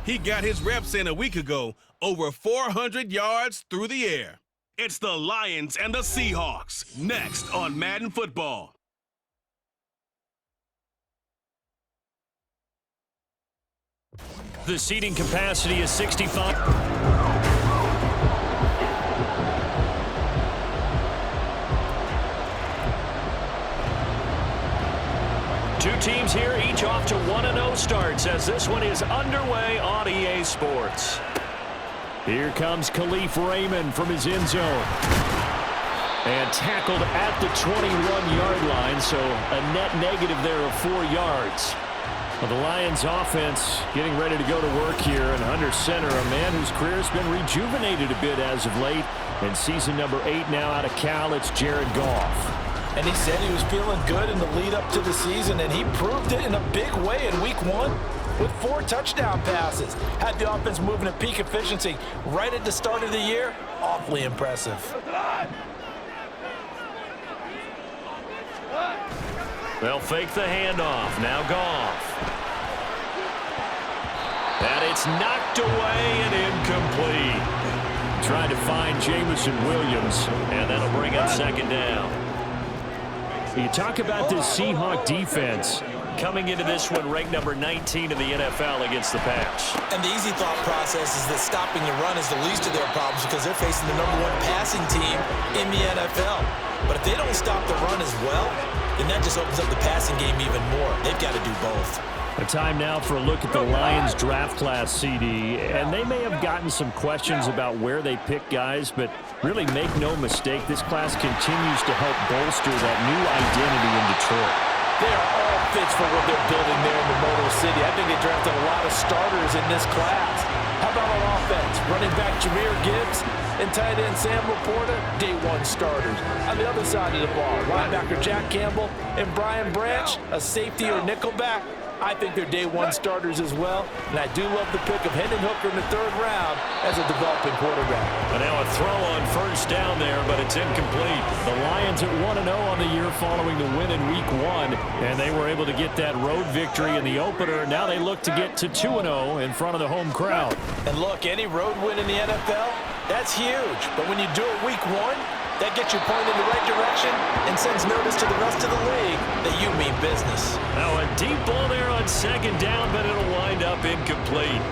He got his reps in a week ago, over 400 yards through the air. It's the Lions and the Seahawks, next on Madden Football. The seating capacity is 65. Two teams here, each off to 1-0 starts as this one is underway on EA Sports. Here comes Khalif Raymond from his end zone. And tackled at the 21-yard line, so a net negative there of 4 yards. Well, the Lions offense getting ready to go to work here, and under center, a man whose career has been rejuvenated a bit as of late. In season number 8 now out of Cal, it's Jared Goff. And he said he was feeling good in the lead up to the season, and he proved it in a big way in week 1 with 4 touchdown passes. Had the offense moving at peak efficiency right at the start of the year. Awfully impressive. They'll fake the handoff. Now Goff. And it's knocked away and incomplete. Tried to find Jameson Williams, and that'll bring up second down. You talk about this Seahawk defense coming into this one ranked number 19 in the NFL against the pass. And the easy thought process is that stopping the run is the least of their problems because they're facing the #1 passing team in the NFL. But if they don't stop the run as well, then that just opens up the passing game even more. They've got to do both. A time now for a look at the Lions draft class, CD. And they may have gotten some questions about where they pick guys, but really make no mistake, this class continues to help bolster that new identity in Detroit. They are all fits for what they're building there in the Motor City. I think they drafted a lot of starters in this class. How about on offense? Running back Jahmyr Gibbs and tight end Sam Laporta, day 1 starters. On the other side of the ball, linebacker Jack Campbell and Brian Branch, a safety or nickelback. I think they're day 1 starters as well. And I do love the pick of Hendon Hooker in the 3rd round as a developing quarterback. And now a throw on first down there, but it's incomplete. The Lions at 1-0 on the year following the win in week 1. And they were able to get that road victory in the opener. Now they look to get to 2-0 in front of the home crowd. And look, any road win in the NFL, that's huge. But when you do it week 1, that gets you pointed in the right direction and sends notice to the rest of the league that you mean business. Now a deep ball there on second down, but it'll wind up incomplete.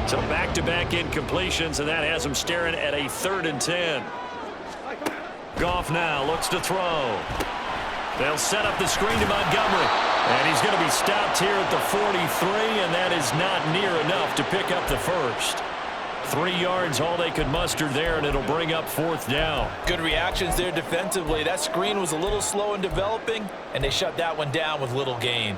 So back-to-back incompletions, and that has them staring at a 3rd and 10. Goff now looks to throw. They'll set up the screen to Montgomery. And he's going to be stopped here at the 43, and that is not near enough to pick up the first. 3 yards, all they could muster there, and it'll bring up 4th down. Good reactions there defensively. That screen was a little slow in developing, and they shut that one down with little gain.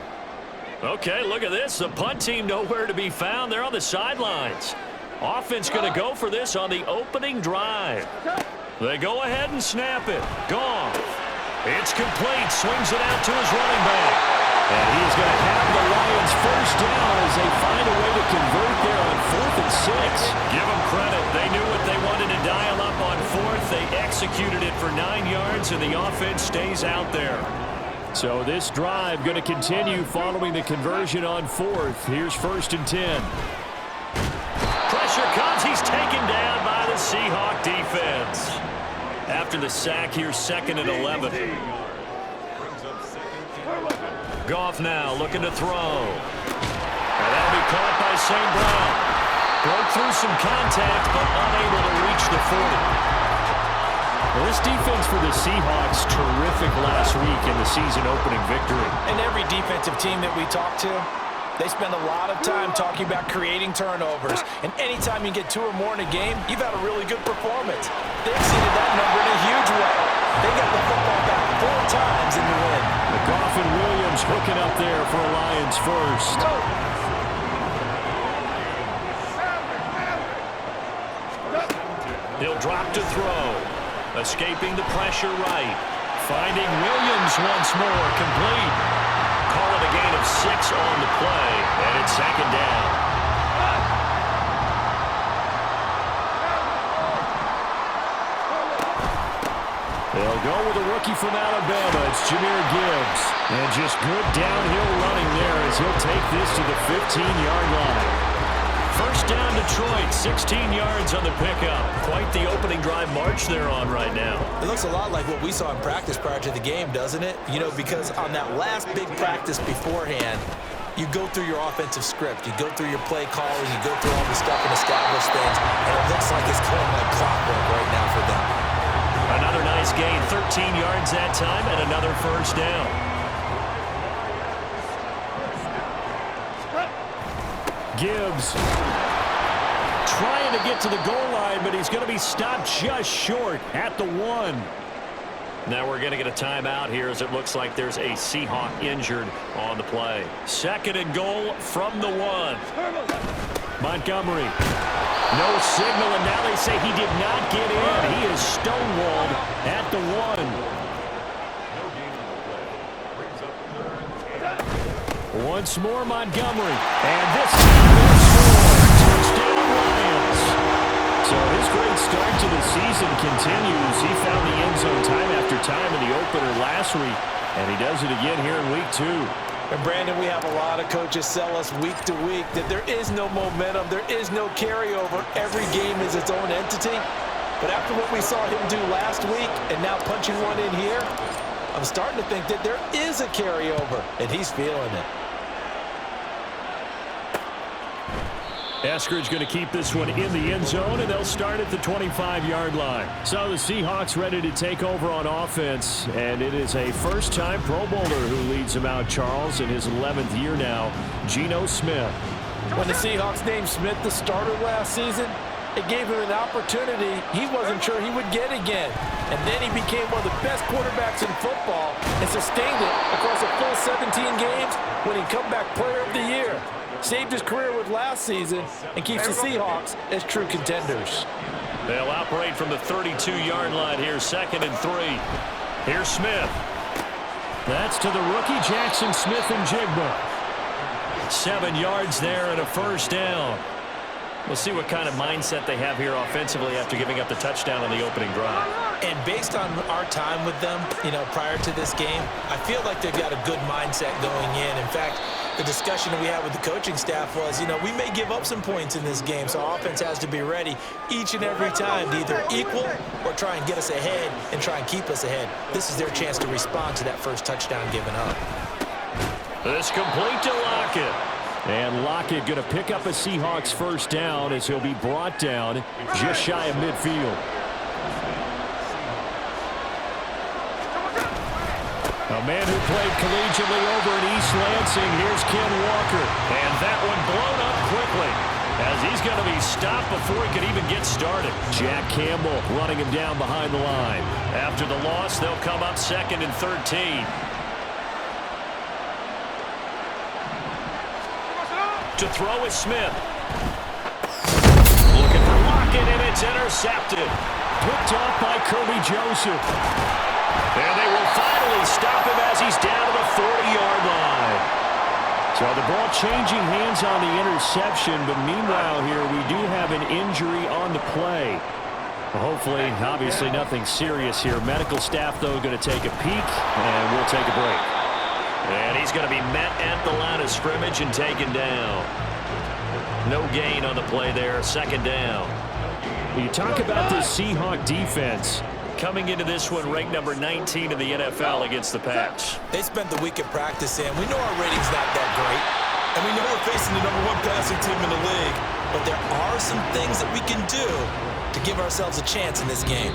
Okay, look at this. The punt team nowhere to be found. They're on the sidelines. Offense going to go for this on the opening drive. They go ahead and snap it. Goff. It's complete. Swings it out to his running back. And he's going to have the Lions first down as they find a way to convert there on 4th and 6. Give them credit. They knew what they wanted to dial up on 4th. They executed it for 9 yards, and the offense stays out there. So this drive going to continue following the conversion on 4th. Here's 1st and 10. Pressure comes. He's taken down by the Seahawk defense. After the sack, here's 2nd and 11. Goff now looking to throw. And that'll be caught by St. Brown. Broke through some contact, but unable to reach the 40. Well, this defense for the Seahawks, terrific last week in the season opening victory. And every defensive team that we talk to, they spend a lot of time talking about creating turnovers. And anytime you get 2 or more in a game, you've had a really good performance. They exceeded that number in a huge way. They got the football back 4 times in the win. Goff and Williams hooking up there for a Lions first. He'll drop to throw. Escaping the pressure right. Finding Williams once more. Complete. Call it a gain of 6 on the play. And it's 2nd down. They'll go with a rookie from Alabama. It's Jahmyr Gibbs. And just good downhill running there as he'll take this to the 15-yard line. Detroit, 16 yards on the pickup. Quite the opening drive march they're on right now. It looks a lot like what we saw in practice prior to the game, doesn't it? You know, because on that last big practice beforehand, you go through your offensive script, you go through your play calling, you go through all the stuff and establish things, and it looks like it's going like clockwork right now for them. Another nice gain, 13 yards that time, and another first down. Gibbs trying to get to the goal line, but he's going to be stopped just short at the 1. Now we're going to get a timeout here as it looks like there's a Seahawk injured on the play. 2nd and goal from the 1. Montgomery. No signal, and now they say he did not get in. He is stonewalled at the 1. Once more, Montgomery. And this time touchdown Lions. So his great start to the season continues. He found the end zone time after time in the opener last week, and he does it again here in week 2. And Brandon, we have a lot of coaches sell us week to week that there is no momentum, there is no carryover. Every game is its own entity. But after what we saw him do last week and now punching one in here, I'm starting to think that there is a carryover, and he's feeling it. Eskridge going to keep this one in the end zone, and they'll start at the 25-yard line. So the Seahawks ready to take over on offense, and it is a first-time Pro Bowler who leads them out, Charles, in his 11th year now, Geno Smith. When the Seahawks named Smith the starter last season, it gave him an opportunity he wasn't sure he would get again. And then he became one of the best quarterbacks in football and sustained it across a full 17 games, winning comeback player of the year. Saved his career with last season and keeps the Seahawks as true contenders. They'll operate from the 32-yard line here, 2nd and 3. Here's Smith. That's to the rookie, Jackson Smith-Njigba. 7 yards there and a first down. We'll see what kind of mindset they have here offensively after giving up the touchdown on the opening drive. And based on our time with them, prior to this game, I feel like they've got a good mindset going in. In fact, the discussion we had with the coaching staff was, we may give up some points in this game, so our offense has to be ready each and every time to either equal or try and get us ahead and try and keep us ahead. This is their chance to respond to that first touchdown given up. This complete to Lockett. And Lockett going to pick up a Seahawks first down as he'll be brought down just shy of midfield. A man who played collegiately over in East Lansing. Here's Ken Walker. And that one blown up quickly as he's going to be stopped before he could even get started. Jack Campbell running him down behind the line. After the loss, they'll come up 2nd and 13. To throw is Smith. Looking for Lockett, and it's intercepted. Picked off by Kirby Joseph. And they will finally stop him as he's down to the 40-yard line. So the ball changing hands on the interception, but meanwhile here we do have an injury on the play. Hopefully, obviously nothing serious here. Medical staff, though, going to take a peek, and we'll take a break. And he's going to be met at the line of scrimmage and taken down. No gain on the play there, 2nd down. You talk about this Seahawk defense. Coming into this one, ranked number 19 in the NFL against the pass. They spent the week at practice, and we know our rating's not that great. And we know we're facing the number 1 passing team in the league. But there are some things that we can do to give ourselves a chance in this game.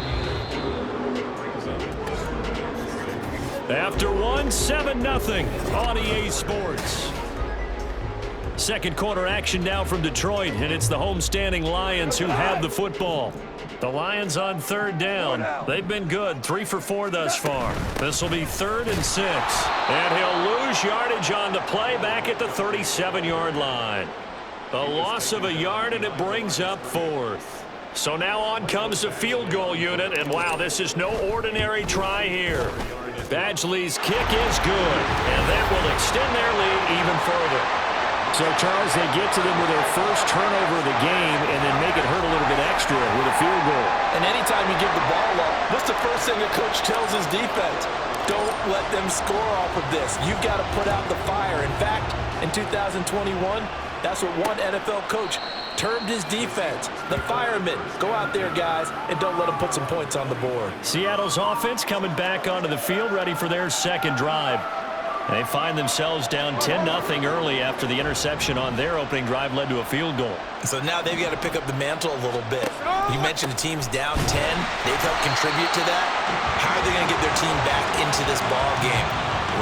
After 7-0 on EA Sports. Second quarter action now from Detroit, and it's the homestanding Lions who have the football. The Lions on 3rd down. They've been good, 3 for 4 thus far. This will be 3rd and 6. And he'll lose yardage on the play back at the 37-yard line. A loss of a yard, and it brings up 4th. So now on comes the field goal unit, and wow, this is no ordinary try here. Badgley's kick is good, and that will extend their lead even further. So, Charles, they get to them with their first turnover of the game and then make it hurt a little bit extra with a field goal. And anytime you give the ball up, what's the first thing a coach tells his defense? Don't let them score off of this. You've got to put out the fire. In fact, in 2021, that's what one NFL coach termed his defense. The firemen. Go out there, guys, and don't let them put some points on the board. Seattle's offense coming back onto the field, ready for their second drive. They find themselves down 10-0 early after the interception on their opening drive led to a field goal. So now they've got to pick up the mantle a little bit. You mentioned the team's down 10. They've helped contribute to that. How are they going to get their team back into this ball game?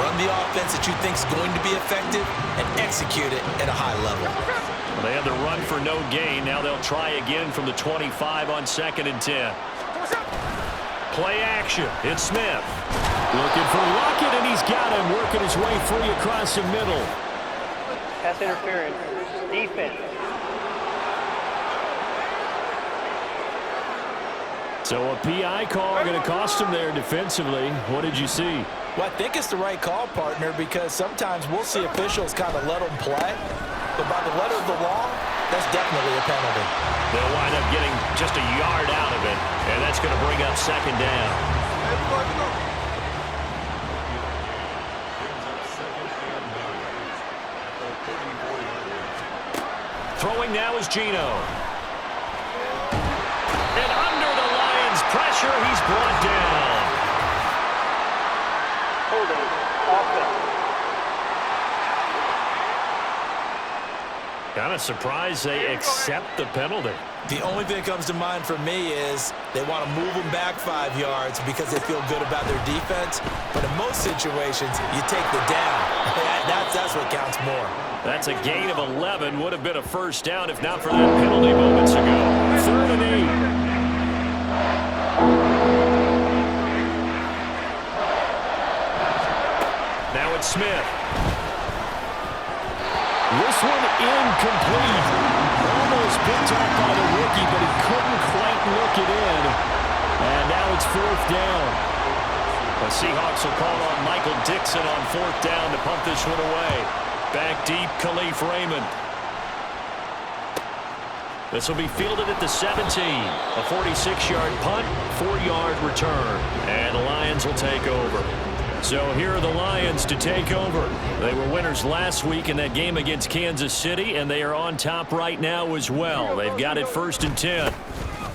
Run the offense that you think is going to be effective and execute it at a high level. Well, they had the run for no gain. Now they'll try again from the 25 on 2nd and 10. Play action. It's Smith. Looking for Lockett, and he's got him working his way free across the middle. Pass interference. Defense. So a PI call going to cost him there defensively. What did you see? Well, I think it's the right call, partner, because sometimes we'll see officials kind of let them play. But by the letter of the law, that's definitely a penalty. They'll wind up getting just a yard out of it, and that's going to bring up 2nd down. Throwing now is Geno. And under the Lions' pressure, he's brought down. Holding. Offense. Kind of surprised they accept the penalty. The only thing that comes to mind for me is they want to move them back 5 yards because they feel good about their defense. But in most situations, you take the down. That's what counts more. That's a gain of 11. Would have been a first down if not for that penalty moments ago. 3rd and 8. Now it's Smith. This one incomplete. Almost picked up by the rookie, but he couldn't quite look it in. And now it's 4th down. The Seahawks will call on Michael Dixon on 4th down to punt this one away. Back deep, Khalif Raymond. This will be fielded at the 17. A 46-yard punt, 4-yard return. And the Lions will take over. So here are the Lions to take over. They were winners last week in that game against Kansas City, and they are on top right now as well. They've got it 1st and 10.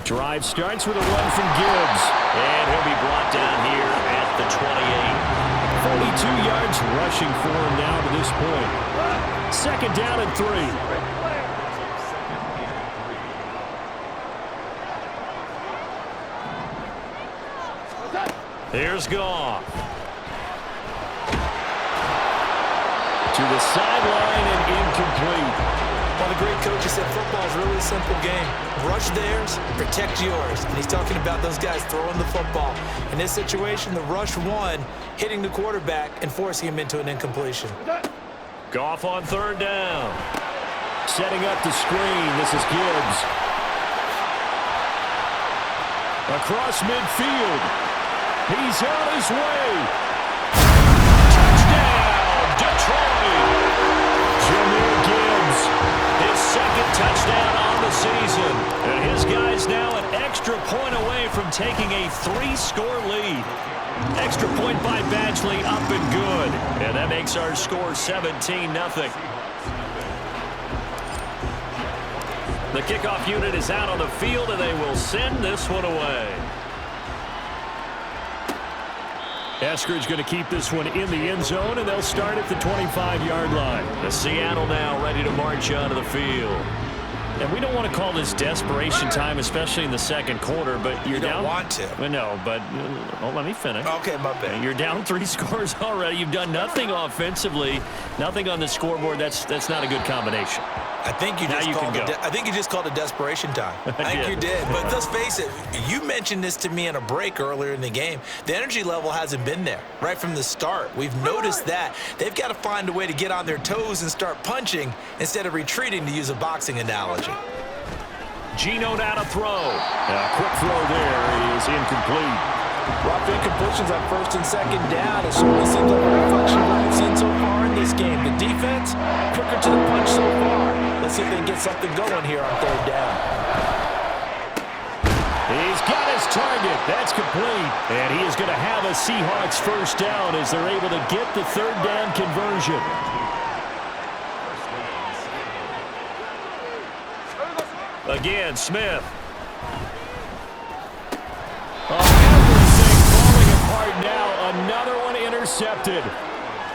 Drive starts with a run from Gibbs. And he'll be brought down here at the 28. 42 yards rushing for him now to this point. 2nd down and 3. Here's Goff. To the sideline and incomplete. Well, the great coaches said football is really a simple game. Rush theirs, protect yours. And he's talking about those guys throwing the football. In this situation, the rush won, hitting the quarterback and forcing him into an incompletion. Goff on 3rd down. Setting up the screen. This is Gibbs. Across midfield. He's on his way. Touchdown, Detroit. Jahmyr Gibbs, his 2nd touchdown on the season. And his guys now an extra point away from taking a 3-score lead. Extra point by Badgley, up and good. And that makes our score 17-0. The kickoff unit is out on the field, and they will send this one away. Eskridge going to keep this one in the end zone, and they'll start at the 25-yard line. The Seattle now ready to march onto the field. And we don't want to call this desperation time, especially in the 2nd quarter, but you're down. You don't want to. Well, no, but let me finish. Okay, my bad. You're down 3 scores already. You've done nothing offensively, nothing on the scoreboard. That's not a good combination. I think you just called it desperation time. I think you did. But let's face it, you mentioned this to me in a break earlier in the game. The energy level hasn't been there right from the start. We've noticed that. They've got to find a way to get on their toes and start punching instead of retreating, to use a boxing analogy. Geno now to throw. A quick throw there is incomplete. Rough incompletions on 1st and 2nd down. It certainly seems like a reflection of what we've seen so far in this game. The defense, quicker to the punch so far. Let's see if they can get something going here on 3rd down. He's got his target. That's complete. And he is going to have a Seahawks 1st down as they're able to get the 3rd down conversion. Again, Smith. Everything falling apart now. Another one intercepted.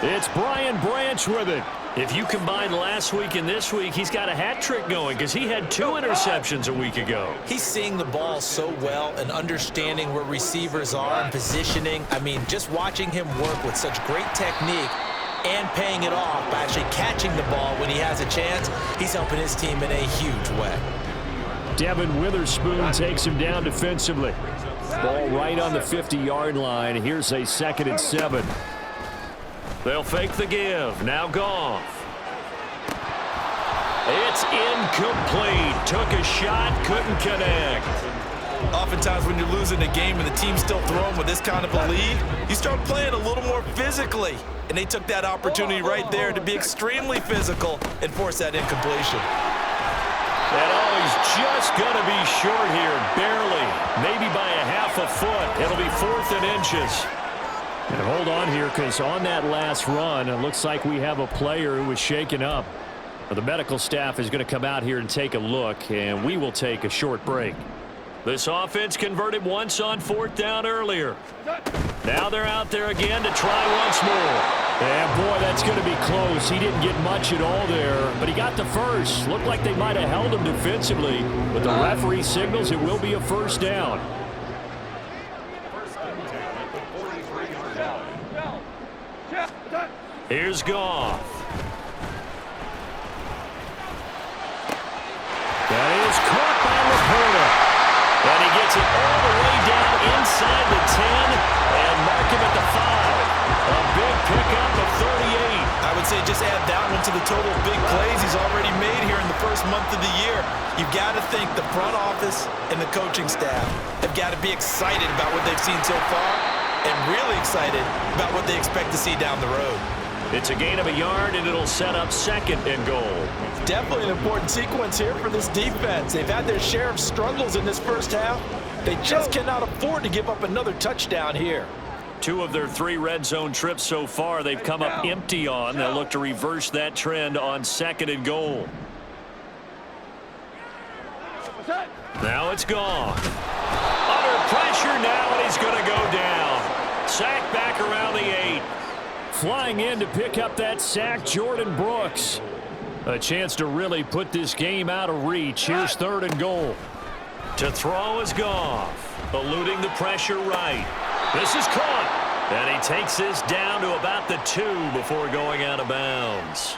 It's Brian Branch with it. If you combine last week and this week, he's got a hat trick going because he had 2 interceptions a week ago. He's seeing the ball so well and understanding where receivers are and positioning. I mean, just watching him work with such great technique and paying it off by actually catching the ball when he has a chance, he's helping his team in a huge way. Devin Witherspoon takes him down defensively. Ball right on the 50-yard line. Here's a 2nd and 7. They'll fake the give. Now Goff. It's incomplete. Took a shot, couldn't connect. Oftentimes when you're losing a game and the team's still throwing with this kind of a lead, you start playing a little more physically. And they took that opportunity right there to be extremely physical and force that incompletion. And he's just going to be short here, barely. Maybe by a half a foot. It'll be 4th and inches. And hold on here, because on that last run, it looks like we have a player who was shaken up. The medical staff is going to come out here and take a look, and we will take a short break. This offense converted once on 4th down earlier. Now they're out there again to try once more. And boy, that's going to be close. He didn't get much at all there, but he got the first. Looked like they might have held him defensively, but the referee signals it will be a 1st down. Here's Goff. That is caught by Laporta. And he gets it all the way down inside the 10 and mark him at the 5. A big pickup of 38. I would say just add that one to the total of big plays he's already made here in the first month of the year. You've got to think the front office and the coaching staff have got to be excited about what they've seen so far and really excited about what they expect to see down the road. It's a gain of a yard, and it'll set up 2nd and goal. Definitely an important sequence here for this defense. They've had their share of struggles in this first half. They just cannot afford to give up another touchdown here. 2 of their 3 red zone trips so far they've come up empty on. They'll look to reverse that trend on 2nd and goal. Now it's gone. Under pressure now, and he's going to go down. Sacked back around the 8. Flying in to pick up that sack, Jordan Brooks. A chance to really put this game out of reach. Here's 3rd and goal. To throw is Goff, eluding the pressure right. This is caught, and he takes this down to about the 2 before going out of bounds.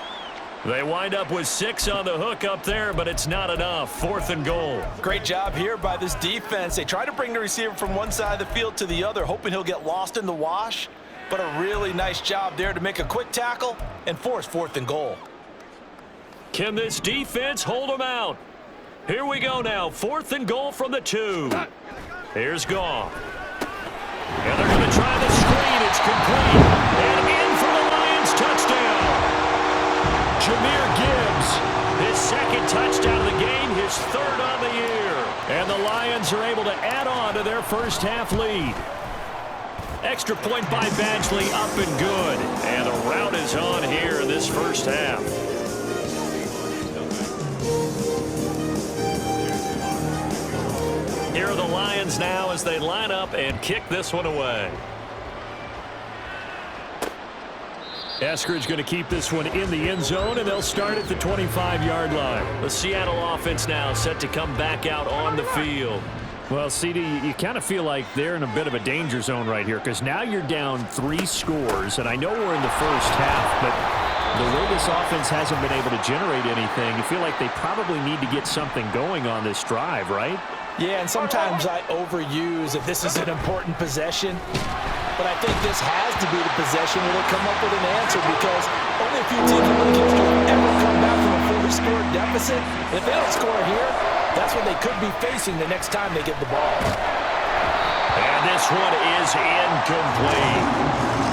They wind up with 6 on the hook up there, but it's not enough. 4th and goal. Great job here by this defense. They try to bring the receiver from one side of the field to the other, hoping he'll get lost in the wash. But a really nice job there to make a quick tackle and force 4th and goal. Can this defense hold them out? Here we go now. 4th and goal from the 2. Here's Goff. And they're going to try the screen. It's complete. And in for the Lions touchdown. Jahmyr Gibbs, his 2nd touchdown of the game, his 3rd on the year. And the Lions are able to add on to their first half lead. Extra point by Badgley, up and good. And the rout is on here in this first half. Here are the Lions now as they line up and kick this one away. Eskridge going to keep this one in the end zone, and they'll start at the 25-yard line. The Seattle offense now set to come back out on the field. Well, CD, you kind of feel like they're in a bit of a danger zone right here because now you're down 3 scores, and I know we're in the first half, but the way this offense hasn't been able to generate anything, you feel like they probably need to get something going on this drive, right? Yeah, and sometimes I overuse if this is an important possession, but I think this has to be the possession where they come up with an answer because only a few teams in the history have ever come back from a fully scored deficit. If they don't score here, that's what they could be facing the next time they get the ball. And this one is incomplete.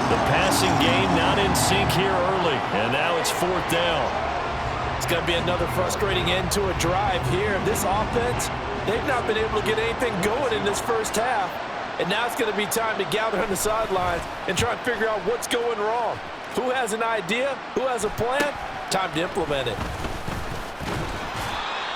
The passing game not in sync here early, and now it's 4th down. It's going to be another frustrating end to a drive here. This offense, they've not been able to get anything going in this first half, and now it's going to be time to gather on the sidelines and try and figure out what's going wrong. Who has an idea? Who has a plan? Time to implement it.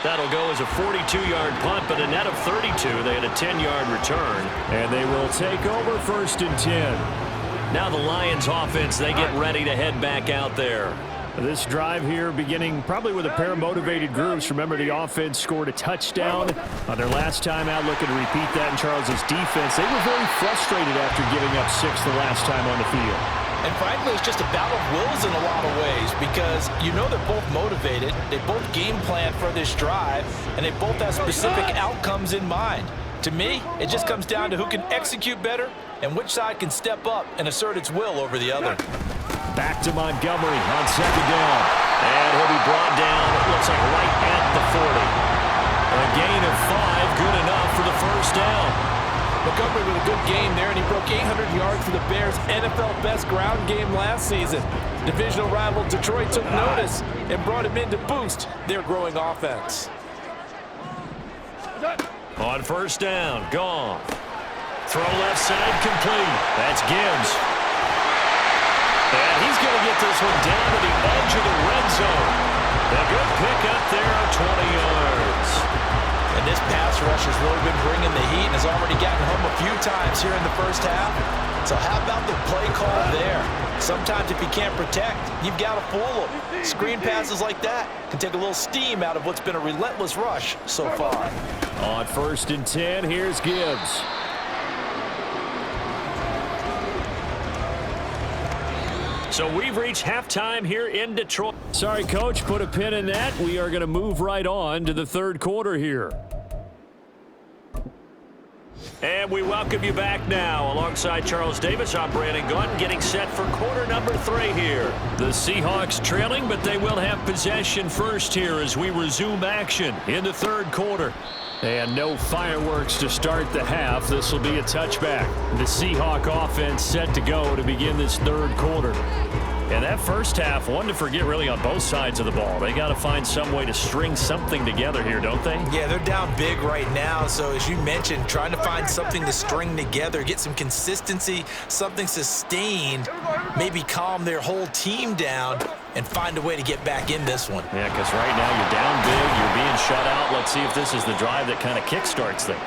That'll go as a 42-yard punt, but a net of 32. They had a 10-yard return. And they will take over 1st and 10. Now the Lions offense, they get ready to head back out there. This drive here beginning probably with a pair of motivated groups. Remember, the offense scored a touchdown on their last time out, looking to repeat that in Charles's defense. They were very frustrated after giving up 6 the last time on the field. And frankly, it's just a battle of wills in a lot of ways because you know they're both motivated, they both game plan for this drive, and they both have specific outcomes in mind. To me, it just comes down to who can execute better and which side can step up and assert its will over the other. Back to Montgomery on 2nd down. And he'll be brought down, it looks like right at the 40. A gain of 5, good enough for the 1st down. Montgomery with a good game there, and he broke 800 yards for the Bears' NFL best ground game last season. Divisional rival Detroit took notice and brought him in to boost their growing offense. On 1st down, gone. Throw left side complete. That's Gibbs. And he's going to get this one down to the edge of the red zone. A good pickup there of 20 yards. And this pass rush has really been bringing the heat and has already gotten home a few times here in the 1st half. So how about the play call there? Sometimes if you can't protect, you've got to fool them. Screen passes like that can take a little steam out of what's been a relentless rush so far. On 1st and 10, here's Gibbs. So we've reached halftime here in Detroit. Sorry, Coach, put a pin in that. We are going to move right on to the 3rd quarter here. And we welcome you back now. Alongside Charles Davis, I'm Brandon Gunn, getting set for quarter number 3 here. The Seahawks trailing, but they will have possession first here as we resume action in the 3rd quarter. And no fireworks to start the half. This will be a touchback. The Seahawk offense set to go to begin this 3rd quarter. And that 1st half, one to forget really on both sides of the ball. They got to find some way to string something together here, don't they? Yeah, they're down big right now. So as you mentioned, trying to find something to string together, get some consistency, something sustained, maybe calm their whole team down and find a way to get back in this one. Yeah, because right now you're down big, you're being shut out. Let's see if this is the drive that kind of kickstarts them.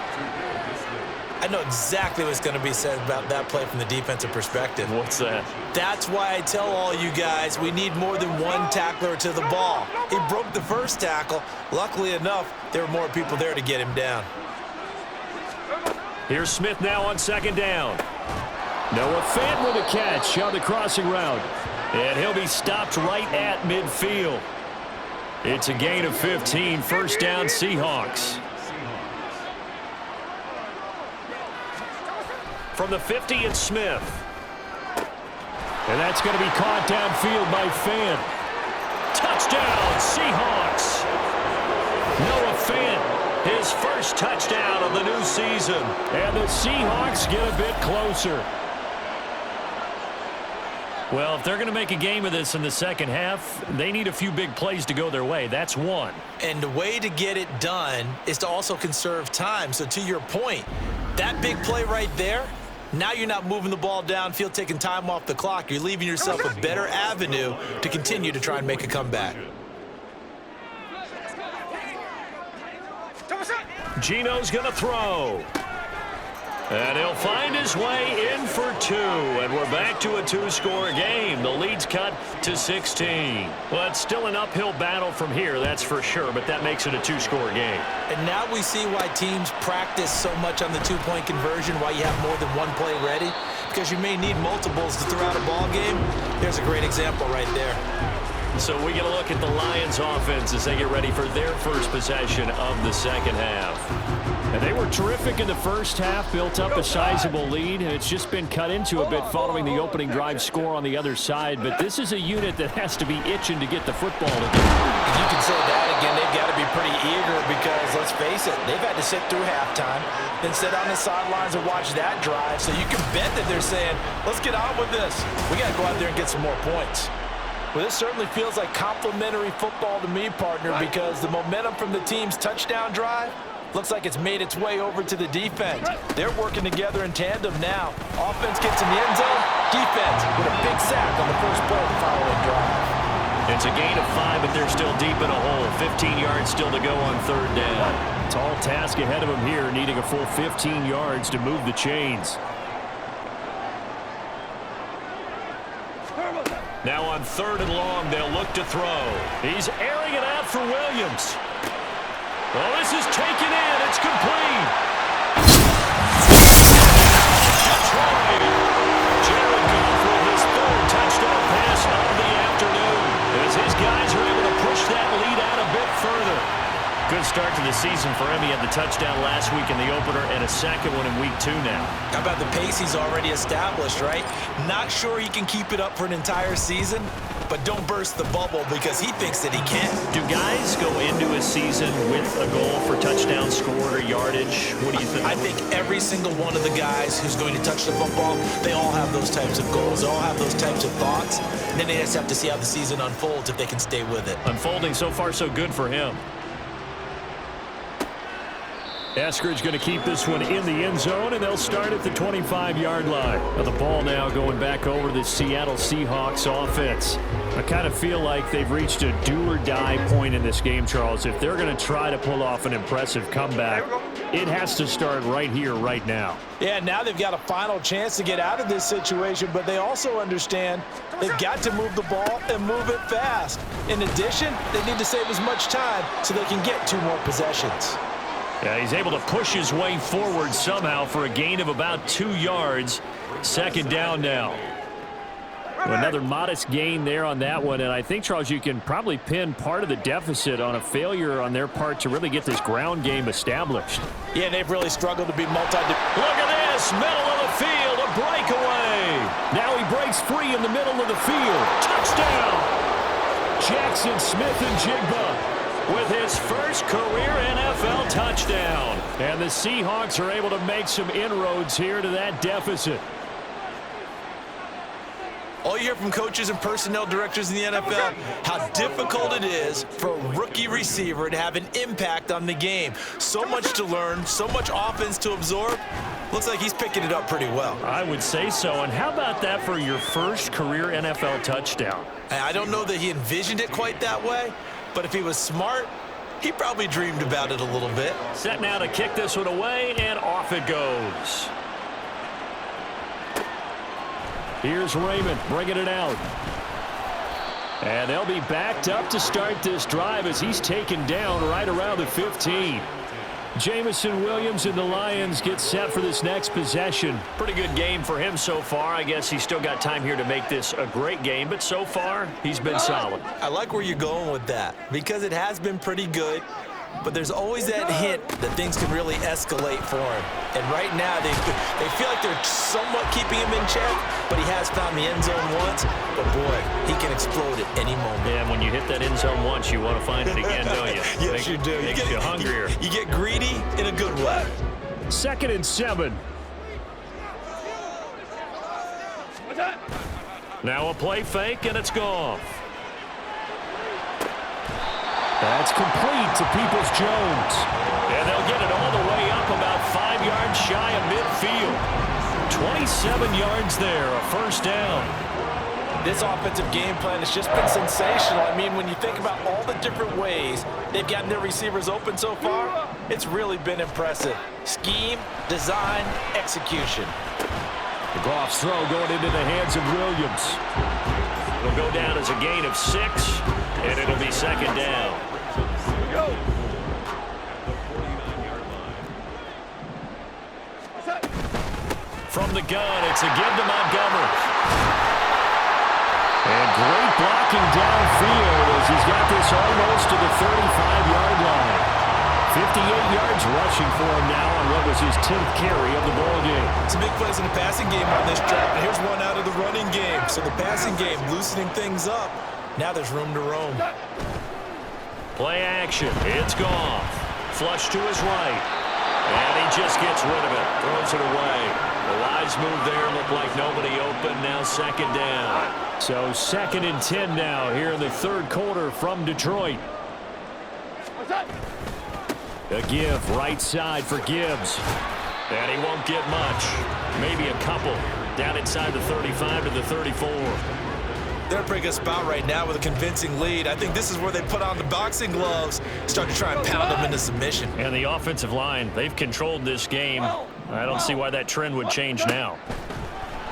I know exactly what's going to be said about that play from the defensive perspective. What's that? That's why I tell all you guys we need more than one tackler to the ball. He broke the 1st tackle. Luckily enough, there were more people there to get him down. Here's Smith now on 2nd down. Noah Fant with a catch on the crossing route. And he'll be stopped right at midfield. It's a gain of 15, 1st down Seahawks. From the 50, it's Smith. And that's going to be caught downfield by Fant. Touchdown, Seahawks. Noah Fant, his 1st touchdown of the new season. And the Seahawks get a bit closer. Well, if they're going to make a game of this in the 2nd half, they need a few big plays to go their way. That's one. And the way to get it done is to also conserve time. So to your point, that big play right there, now you're not moving the ball downfield, taking time off the clock. You're leaving yourself a better avenue to continue to try and make a comeback. Gino's going to throw. And he'll find his way in for 2. And we're back to a 2-score game. The lead's cut to 16. Well, it's still an uphill battle from here, that's for sure, but that makes it a 2-score game. And now we see why teams practice so much on the 2-point conversion, why you have more than one play ready, because you may need multiples to throw out a ball game. There's a great example right there. So we get a look at the Lions offense as they get ready for their 1st possession of the 2nd half. And they were terrific in the 1st half, built up a sizable lead, and it's just been cut into a bit following the opening drive score on the other side. But this is a unit that has to be itching to get the football to go. You can say that again. They've got to be pretty eager because, let's face it, they've had to sit through halftime, then sit on the sidelines and watch that drive. So you can bet that they're saying, let's get on with this. We got to go out there and get some more points. Well, this certainly feels like complimentary football to me, partner, because the momentum from the team's touchdown drive looks like it's made its way over to the defense. They're working together in tandem now. Offense gets in the end zone. Defense with a big sack on the first play of the following drive. It's a gain of 5, but they're still deep in a hole. 15 yards still to go on third down. Tall task ahead of him here, needing a full 15 yards to move the chains. Now on third and long, they'll look to throw. He's airing it out for Williams. Well, this is taken in. It's complete. Detroit. Jared Goff with his third touchdown pass of the afternoon, as his guys are able to push that lead out a bit further. Good start to the season for him. He had the touchdown last week in the opener and a second one in week 2 now. How about the pace he's already established, right? Not sure he can keep it up for an entire season, but don't burst the bubble because he thinks that he can. Do guys go into a season with a goal for touchdown scored or yardage? What do you think? I think every single one of the guys who's going to touch the football, they all have those types of goals. They all have those types of thoughts. And then they just have to see how the season unfolds if they can stay with it. Unfolding so far so good for him. Eskridge going to keep this one in the end zone, and they'll start at the 25-yard line. Now the ball now going back over to the Seattle Seahawks offense. I kind of feel like they've reached a do-or-die point in this game, Charles. If they're going to try to pull off an impressive comeback, it has to start right here, right now. Yeah, now they've got a final chance to get out of this situation, but they also understand they've got to move the ball and move it fast. In addition, they need to save as much time so they can get 2 more possessions. Yeah, he's able to push his way forward somehow for a gain of about 2 yards. Second down now. Another modest gain there on that one, and I think, Charles, you can probably pin part of the deficit on a failure on their part to really get this ground game established. Yeah, they've really struggled to be Look at this, middle of the field, a breakaway. Now he breaks free in the middle of the field. Touchdown! Jackson Smith-Njigba with his first career NFL touchdown. And the Seahawks are able to make some inroads here to that deficit. All you hear from coaches and personnel directors in the NFL, how difficult it is for a rookie receiver to have an impact on the game. So much to learn, so much offense to absorb. Looks like he's picking it up pretty well. I would say so. And how about that for your first career NFL touchdown? I don't know that he envisioned it quite that way, but if he was smart, he probably dreamed about it a little bit. Set now to kick this one away, and off it goes. Here's Raymond bringing it out. And they'll be backed up to start this drive as he's taken down right around the 15. Jameson Williams and the Lions get set for this next possession. Pretty good game for him so far. I guess he's still got time here to make this a great game, but so far he's been solid. I like where you're going with that because it has been pretty good, but there's always that hint that things can really escalate for him. And right now they feel like they're somewhat keeping him in check, but he has found the end zone once. But boy, he can explode at any moment. Yeah, when you hit that end zone once, you want to find it again, don't you? Yes, you do. Makes you hungrier. You get greedy in a good way. 2nd and 7. Now a play fake, and it's gone. That's complete to Peoples-Jones. And they'll get it all the way up about 5 yards shy of midfield. 27 yards there, a first down. This offensive game plan has just been sensational. I mean, when you think about all the different ways they've gotten their receivers open so far, it's really been impressive. Scheme, design, execution. The Goff's throw going into the hands of Williams. It'll go down as a gain of 6, and it'll be second down. From the gun, it's a give to Montgomery. And great blocking downfield as he's got this almost to the 35-yard line. 58 yards rushing for him now on what was his 10th carry of the ball game. Some big plays in the passing game on this drive, and here's one out of the running game. So the passing game loosening things up. Now there's room to roam. Play action. It's Goff. Flush to his right. And he just gets rid of it. Throws it away. The wise move there. Looked like nobody open. Now second down. So 2nd and 10 now here in the 3rd quarter from Detroit. A give right side for Gibbs. And he won't get much. Maybe a couple. Down inside the 35 to the 34. They're in a pretty good spot right now with a convincing lead. I think this is where they put on the boxing gloves, start to try and pound them into submission. And the offensive line, they've controlled this game. I don't see why that trend would change now.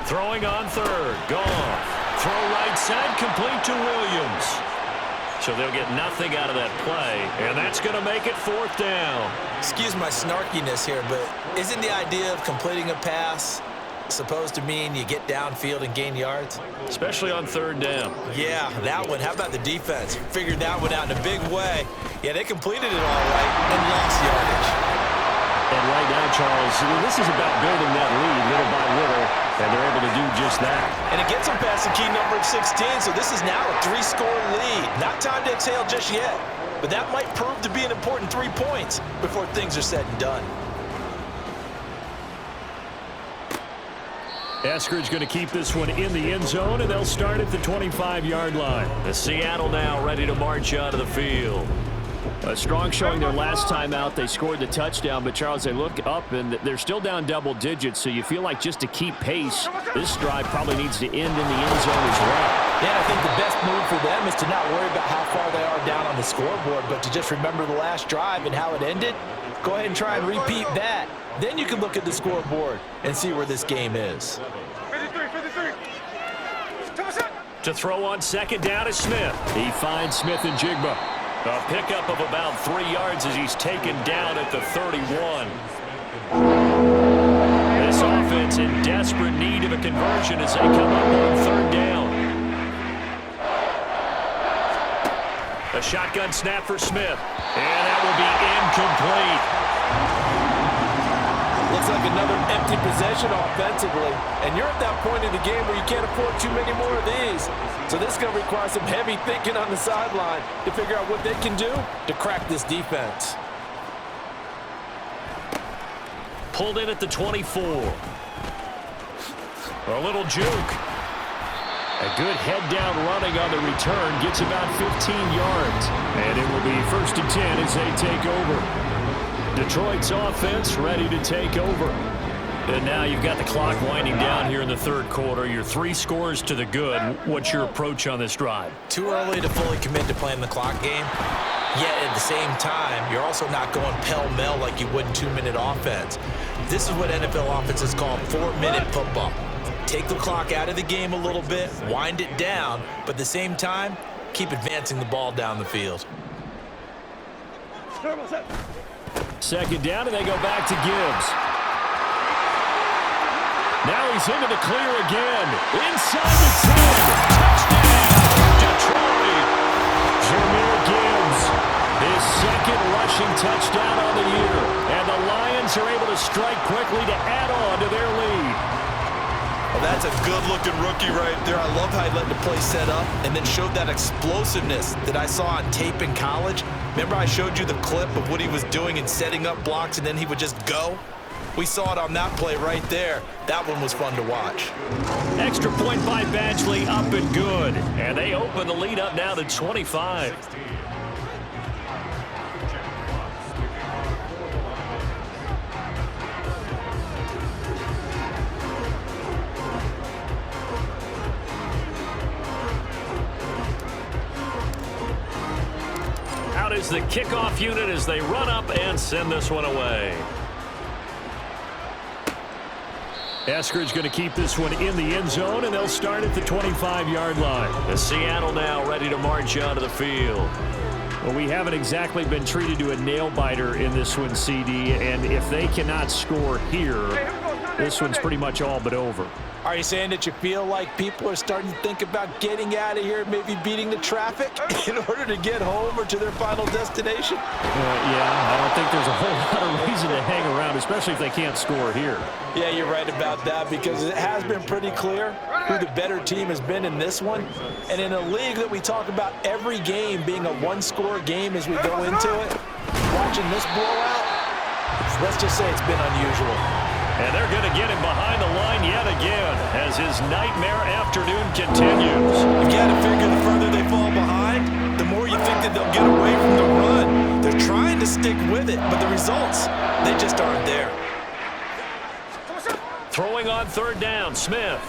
Throwing on third, Goff. Throw right side, complete to Williams. So they'll get nothing out of that play, and that's going to make it 4th down. Excuse my snarkiness here, but isn't the idea of completing a pass supposed to mean you get downfield and gain yards? Especially on 3rd down. Yeah, that one. How about the defense? Figured that one out in a big way. Yeah, they completed it all right and lost yardage. And right now, Charles, this is about building that lead little by little, and they're able to do just that. And it gets them past the key number of 16, so this is now a 3-score lead. Not time to exhale just yet, but that might prove to be an important 3 points before things are said and done. Eskridge going to keep this one in the end zone, and they'll start at the 25-yard line. The Seattle now ready to march out of the field. A strong showing their last time out. They scored the touchdown, but, Charles, they look up, and they're still down double digits, so you feel like just to keep pace, this drive probably needs to end in the end zone as well. Yeah, I think the best move for them is to not worry about how far they are down on the scoreboard, but to just remember the last drive and how it ended. Go ahead and try and repeat that. Then you can look at the scoreboard and see where this game is. 53. To throw on 2nd down is Smith. He finds Smith and Jigba. A pickup of about 3 yards as he's taken down at the 31. This offense in desperate need of a conversion as they come up on 3rd down. A shotgun snap for Smith. And that will be incomplete. Looks like another empty possession offensively, and you're at that point in the game where you can't afford too many more of these. So this is going to require some heavy thinking on the sideline to figure out what they can do to crack this defense. Pulled in at the 24. A little juke. A good head-down running on the return gets about 15 yards. And it will be 1st and 10 as they take over. Detroit's offense ready to take over. And now you've got the clock winding down here in the 3rd quarter. You're 3 scores to the good. What's your approach on this drive? Too early to fully commit to playing the clock game. Yet at the same time, you're also not going pell-mell like you would in 2-minute offense. This is what NFL offenses call 4-minute football. Take the clock out of the game a little bit, wind it down, but at the same time, keep advancing the ball down the field. 2nd down, and they go back to Gibbs. Now he's into the clear again. Inside the 10. Touchdown, Detroit. Jahmyr Gibbs, his 2nd rushing touchdown on the year. And the Lions are able to strike quickly to add on to their lead. Well, that's a good-looking rookie right there. I love how he let the play set up and then showed that explosiveness that I saw on tape in college. Remember I showed you the clip of what he was doing and setting up blocks, and then he would just go? We saw it on that play right there. That one was fun to watch. Extra point by Badgley, up and good. And they open the lead up now to 25. Out is the kickoff unit as they run up and send this one away. Eskridge going to keep this one in the end zone, and they'll start at the 25-yard line. The Seattle now ready to march out of the field. Well, we haven't exactly been treated to a nail-biter in this one, CD, and if they cannot score here, this one's pretty much all but over. Are you saying that you feel like people are starting to think about getting out of here, maybe beating the traffic in order to get home or to their final destination? Yeah, I don't think there's a whole lot of reason to hang around, especially if they can't score here. Yeah, you're right about that, because it has been pretty clear who the better team has been in this one. And in a league that we talk about every game being a one-score game as we go into it, watching this blowout, let's just say it's been unusual. And they're going to get him behind the line yet again as his nightmare afternoon continues. You've got to figure the further they fall behind, the more you think that they'll get away from the run. They're trying to stick with it, but the results, they just aren't there. Throwing on 3rd down, Smith.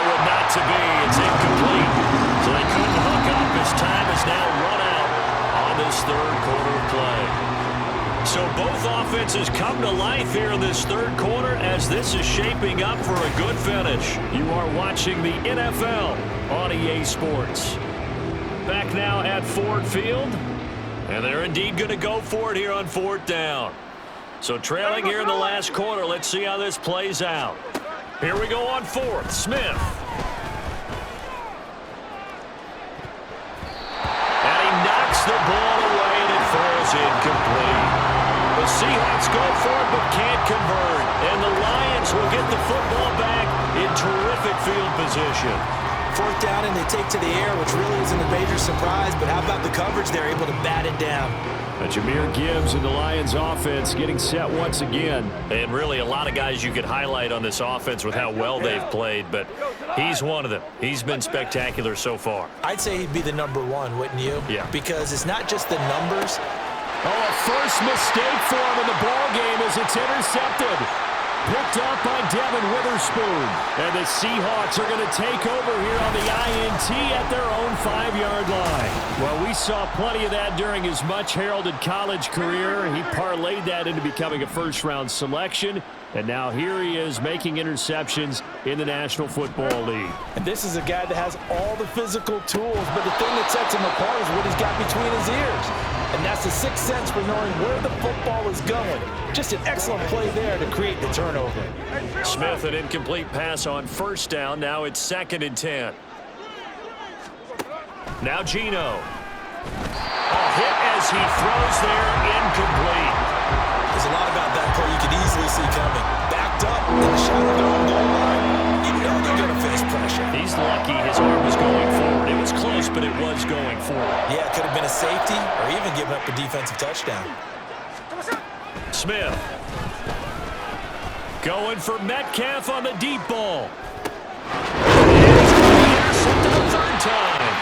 Forward, not to be. It's incomplete. So they couldn't hook up as time is now run out on this third quarter of play. So both offenses come to life here in this third quarter as this is shaping up for a good finish. You are watching the NFL on EA Sports. Back now at Ford Field, and they're indeed going to go for it here on fourth down. So trailing here in the last quarter, let's see how this plays out. Here we go on fourth. Smith. And he knocks the ball away, and it falls incomplete. The Seahawks go for it but can't convert. And the Lions will get the football back in terrific field position. Fourth down, and they take to the air, which really isn't a major surprise. But how about the coverage? They're able to bat it down. Jahmyr Gibbs and the Lions offense getting set once again. And really a lot of guys you could highlight on this offense with how well they've played, but he's one of them. He's been spectacular so far. I'd say he'd be the number one, wouldn't you? Yeah. Because it's not just the numbers. Oh, a first mistake for him in the ball game as it's intercepted. Picked up by Devin Witherspoon. And the Seahawks are going to take over here on the INT at their own 5-yard line. Well, we saw plenty of that during his much-heralded college career. He parlayed that into becoming a first-round selection. And now here he is making interceptions in the National Football League. And this is a guy that has all the physical tools, but the thing that sets him apart is what he's got between his ears. And that's the sixth sense for knowing where the football is going. Just an excellent play there to create the turnover. Smith, an incomplete pass on first down. Now it's 2nd and 10. Now Geno. A hit as he throws there, incomplete. There's a lot about that play you could easily see coming. Backed up in the shadow of their own goal line. You know they're going to face pressure. He's lucky his arm was going forward. It was close, but it was going forward. Yeah, it could have been a safety or even given up a defensive touchdown. Smith. Going for Metcalf on the deep ball. And he's going to intercept it the third time.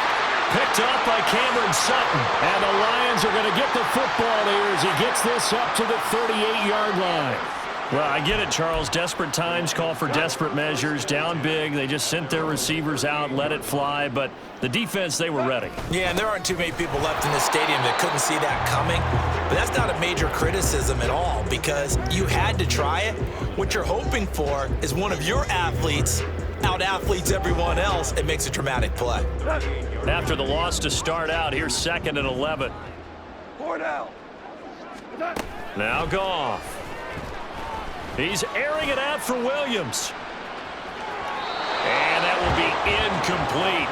Picked up by Cameron Sutton. And the Lions are going to get the football here as he gets this up to the 38-yard line. Well, I get it, Charles. Desperate times call for desperate measures. Down big. They just sent their receivers out, let it fly. But the defense, they were ready. Yeah, and there aren't too many people left in this stadium that couldn't see that coming. But that's not a major criticism at all because you had to try it. What you're hoping for is one of your athletes out-athletes everyone else and makes a dramatic play. After the loss to start out, here's 2nd and 11. Now Goff. He's airing it out for Williams. And that will be incomplete.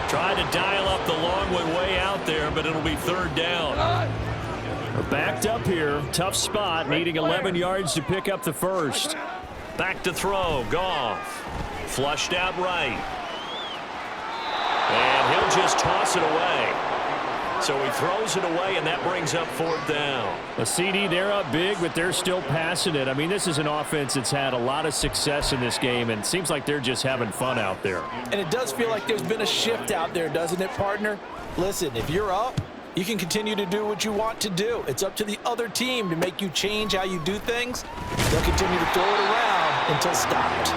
Tried to dial up the long way out there, but it'll be 3rd down. We're backed up here. Tough spot, needing 11 yards to pick up the first. Back to throw. Goff. Flushed out right. And he'll just toss it away. So he throws it away, and that brings up 4th down. A CD, they're up big, but they're still passing it. I mean, this is an offense that's had a lot of success in this game, and it seems like they're just having fun out there. And it does feel like there's been a shift out there, doesn't it, partner? Listen, if you're up, you can continue to do what you want to do. It's up to the other team to make you change how you do things. They'll continue to throw it around until stopped.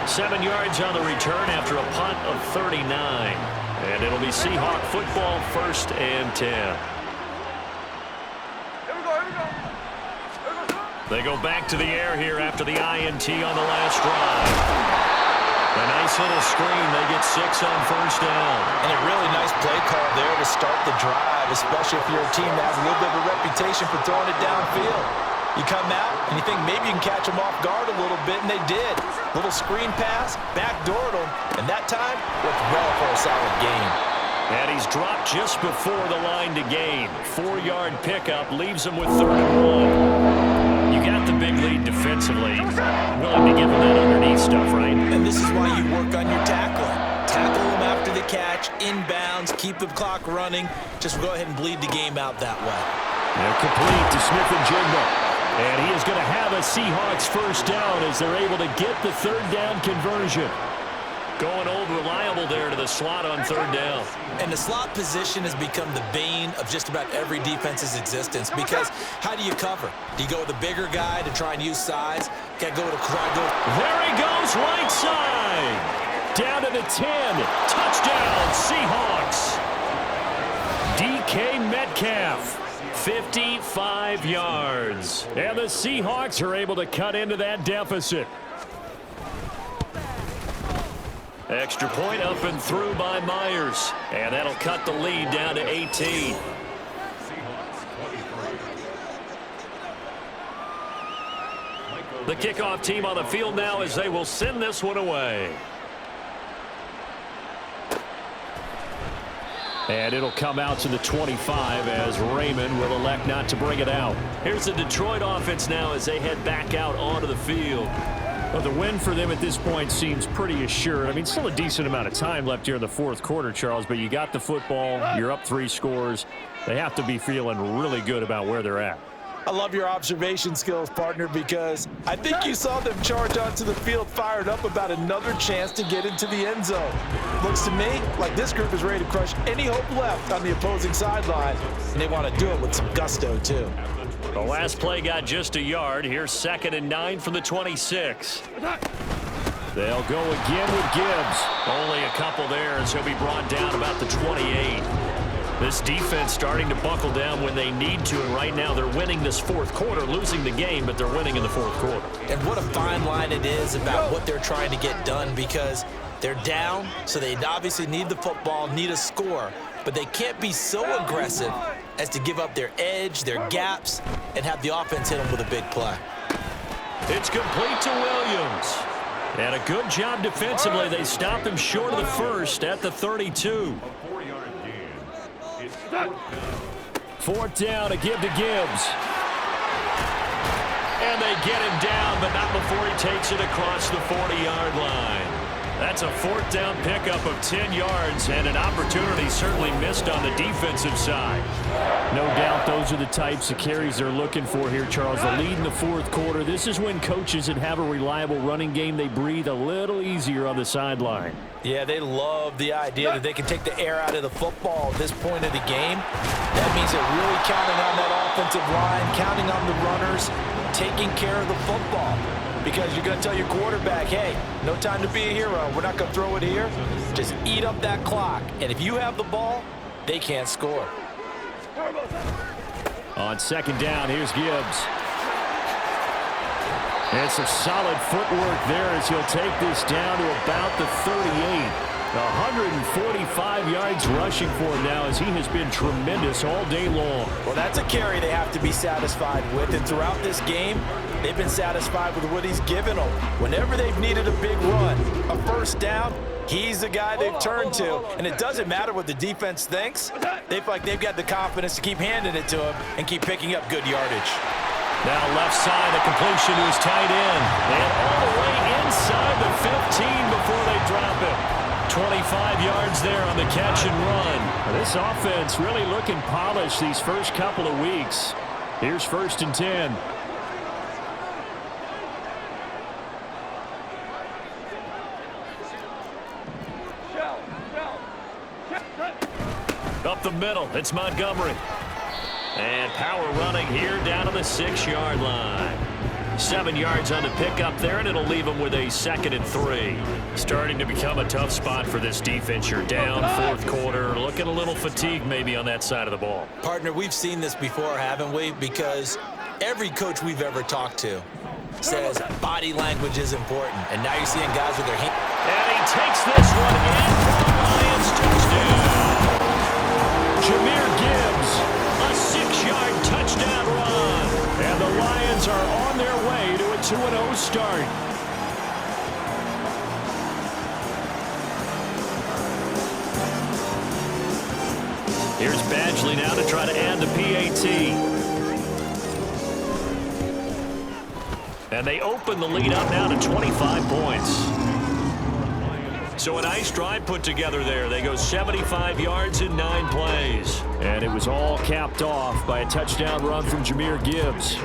7 yards on the return after a punt of 39. And it'll be Seahawk football, 1st and 10. They go back to the air here after the INT on the last drive. A nice little screen. They get 6 on 1st down. And a really nice play call there to start the drive, especially if you're a team that has a little bit of a reputation for throwing it downfield. You come out and you think maybe you can catch them off guard a little bit, and they did. Little screen pass, backdoored them, and that time worked well for a solid gain. And he's dropped just before the line to gain. 4-yard pickup leaves him with 3rd and 1. You got the big lead defensively. Willing to give him that underneath stuff, right? And this is why you work on your tackling. Tackle them after the catch, inbounds, keep the clock running. Just go ahead and bleed the game out that way. They're complete to Smith-Njigba. And he is going to have a Seahawks 1st down as they're able to get the 3rd down conversion. Going old reliable there to the slot on 3rd down. And the slot position has become the bane of just about every defense's existence because how do you cover? Do you go with a bigger guy to try and use size? Can't go with a crowd. There he goes, right side. Down to the 10. Touchdown, Seahawks. DK Metcalf, 55 yards. And the Seahawks are able to cut into that deficit. Extra point up and through by Myers. And that'll cut the lead down to 18. The kickoff team on the field now as they will send this one away. And it'll come out to the 25 as Raymond will elect not to bring it out. Here's the Detroit offense now as they head back out onto the field. Well, the win for them at this point seems pretty assured. I mean, still a decent amount of time left here in the fourth quarter, Charles, but you got the football, you're up 3 scores. They have to be feeling really good about where they're at. I love your observation skills, partner, because I think you saw them charge onto the field fired up about another chance to get into the end zone. Looks to me like this group is ready to crush any hope left on the opposing sideline, and they want to do it with some gusto, too. The last play got just a yard. Here's 2nd and 9 from the 26. They'll go again with Gibbs. Only a couple there as he'll be brought down about the 28. This defense starting to buckle down when they need to, and right now they're winning this fourth quarter, losing the game, but they're winning in the fourth quarter. And what a fine line it is about what they're trying to get done, because they're down, so they obviously need the football, need a score, but they can't be so aggressive as to give up their edge, their gaps, and have the offense hit them with a big play. It's complete to Williams. And a good job defensively. They stopped him short of the first at the 32. 4th down, a give to Gibbs. And they get him down, but not before he takes it across the 40-yard line. That's a 4th down pickup of 10 yards and an opportunity certainly missed on the defensive side. No doubt those are the types of carries they're looking for here, Charles. The lead in the fourth quarter. This is when coaches that have a reliable running game, they breathe a little easier on the sideline. Yeah, they love the idea that they can take the air out of the football at this point of the game. That means they're really counting on that offensive line, counting on the runners, taking care of the football. Because you're going to tell your quarterback, hey, no time to be a hero. We're not going to throw it here. Just eat up that clock. And if you have the ball, they can't score. On 2nd down, here's Gibbs. And some solid footwork there as he'll take this down to about the 38. 145 yards rushing for him now as he has been tremendous all day long. Well, that's a carry they have to be satisfied with. And throughout this game, they've been satisfied with what he's given them. Whenever they've needed a big run, a first down, he's the guy they've turned to. And it doesn't matter what the defense thinks. They feel like they've got the confidence to keep handing it to him and keep picking up good yardage. Now left side, a completion to his tight end. And all the way inside the 15 before they drop it. 25 yards there on the catch and run. This offense really looking polished these first couple of weeks. Here's 1st and 10. Up the middle, it's Montgomery. And power running here down to the 6-yard line. 7 yards on the pickup there, and it'll leave them with a 2nd and 3. Starting to become a tough spot for this defense. You're down fourth quarter, looking a little fatigued maybe on that side of the ball. Partner, we've seen this before, haven't we? Because every coach we've ever talked to says body language is important. And now you're seeing guys with their hands. And he takes this one in for the Lions touchdown. Jahmyr Gibbs, a 6-yard touchdown run. And the Lions are on their way to a 2-0 start. Here's Badgley now to try to add the PAT. And they open the lead up now to 25 points. So a nice drive put together there. They go 75 yards in 9 plays. And it was all capped off by a touchdown run from Jahmyr Gibbs.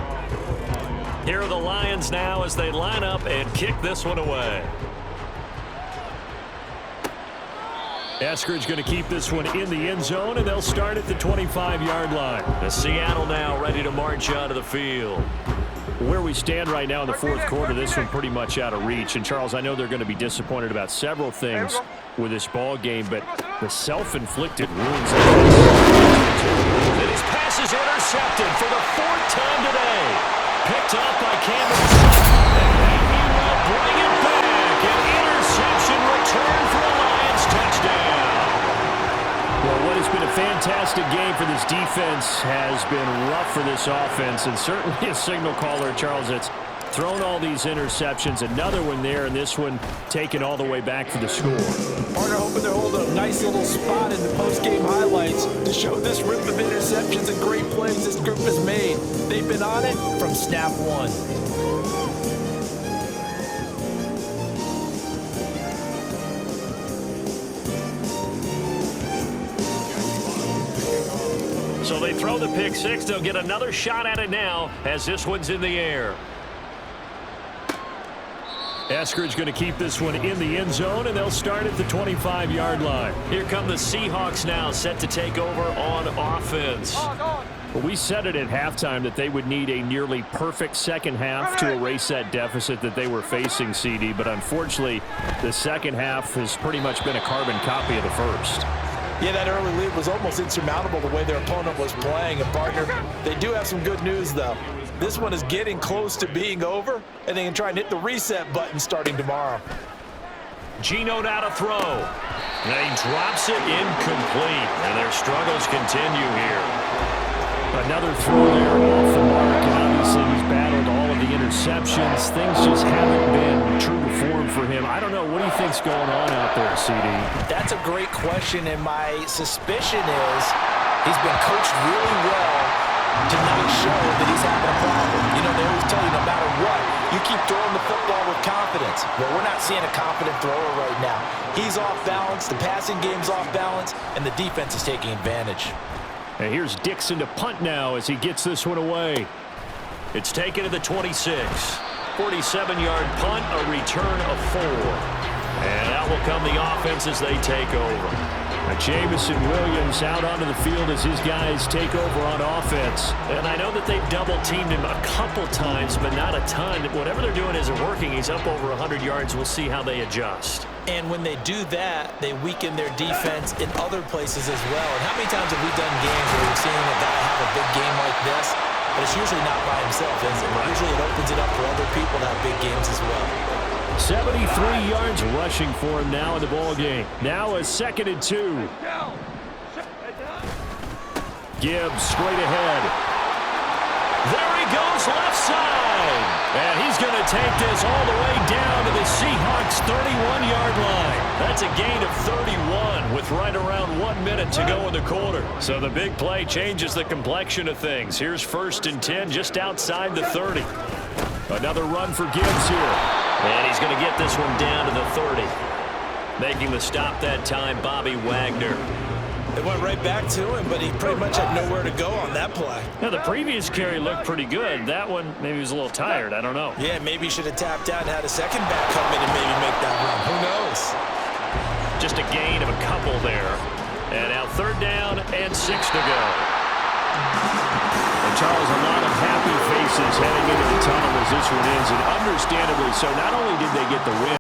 Here are the Lions now as they line up and kick this one away. Eskridge going to keep this one in the end zone, and they'll start at the 25-yard line. The Seattle now ready to march out of the field. Where we stand right now in the fourth quarter, this one pretty much out of reach. And, Charles, I know they're going to be disappointed about several things with this ball game, but the self-inflicted wounds. And his pass is intercepted for the fourth time today. Picked up by Cameron Sutton. And he will bring it back. An interception return for a Lions touchdown. Well, what has been a fantastic game for this defense has been rough for this offense, and certainly a signal caller, Charles, that's thrown all these interceptions. Another one there, and this one taken all the way back for the score. Partner hoping to hold a nice little spot in the post-game highlights to show this rip of interceptions and great plays this group has made. They've been on it from snap one. So they throw the pick six. They'll get another shot at it now as this one's in the air. Eskridge going to keep this one in the end zone, and they'll start at the 25-yard line. Here come the Seahawks now, set to take over on offense. Well, we said it at halftime that they would need a nearly perfect second half to erase that deficit that they were facing, CD, but unfortunately, the second half has pretty much been a carbon copy of the first. Yeah, that early lead was almost insurmountable the way their opponent was playing. And, partner, they do have some good news, though. This one is getting close to being over, and they can try and hit the reset button starting tomorrow. Geno now to throw. And he drops it incomplete, and their struggles continue here. Another throw there off the mark, and obviously he's battled all of the interceptions. Things just haven't been true to form for him. I don't know. What do you think's going on out there, CD? That's a great question, and my suspicion is he's been coached really well to not show that he's having a problem. You know, they always tell you no matter what, you keep throwing the football with confidence. Well, we're not seeing a confident thrower right now. He's off balance, the passing game's off balance, and the defense is taking advantage. And here's Dixon to punt now as he gets this one away. It's taken to the 26. 47-yard punt, a return of 4. And out will come the offense as they take over. Jamison Williams out onto the field as his guys take over on offense. And I know that they've double-teamed him a couple times, but not a ton. Whatever they're doing isn't working. He's up over 100 yards. We'll see how they adjust. And when they do that, they weaken their defense in other places as well. And how many times have we done games where we've seen a guy have a big game like this, but it's usually not by himself, is it? Usually it opens it up for other people to have big games as well. 73 yards rushing for him now in the ball game. Now a 2nd and 2. Gibbs straight ahead. There he goes left side. And he's going to take this all the way down to the Seahawks 31-yard line. That's a gain of 31 with right around 1 minute to go in the quarter. So the big play changes the complexion of things. Here's 1st and 10 just outside the 30. Another run for Gibbs here. And he's going to get this one down to the 30. Making the stop that time, Bobby Wagner. They went right back to him, but he pretty much had nowhere to go on that play. Now, the previous carry looked pretty good. That one, maybe he was a little tired. I don't know. Yeah, maybe he should have tapped out and had a second back come in and maybe make that run. Who knows? Just a gain of a couple there. And now 3rd down and 6 to go. And Charles, a lot of happy faces heading into the tunnel as this one ends, and understandably so. Not only did they get the win,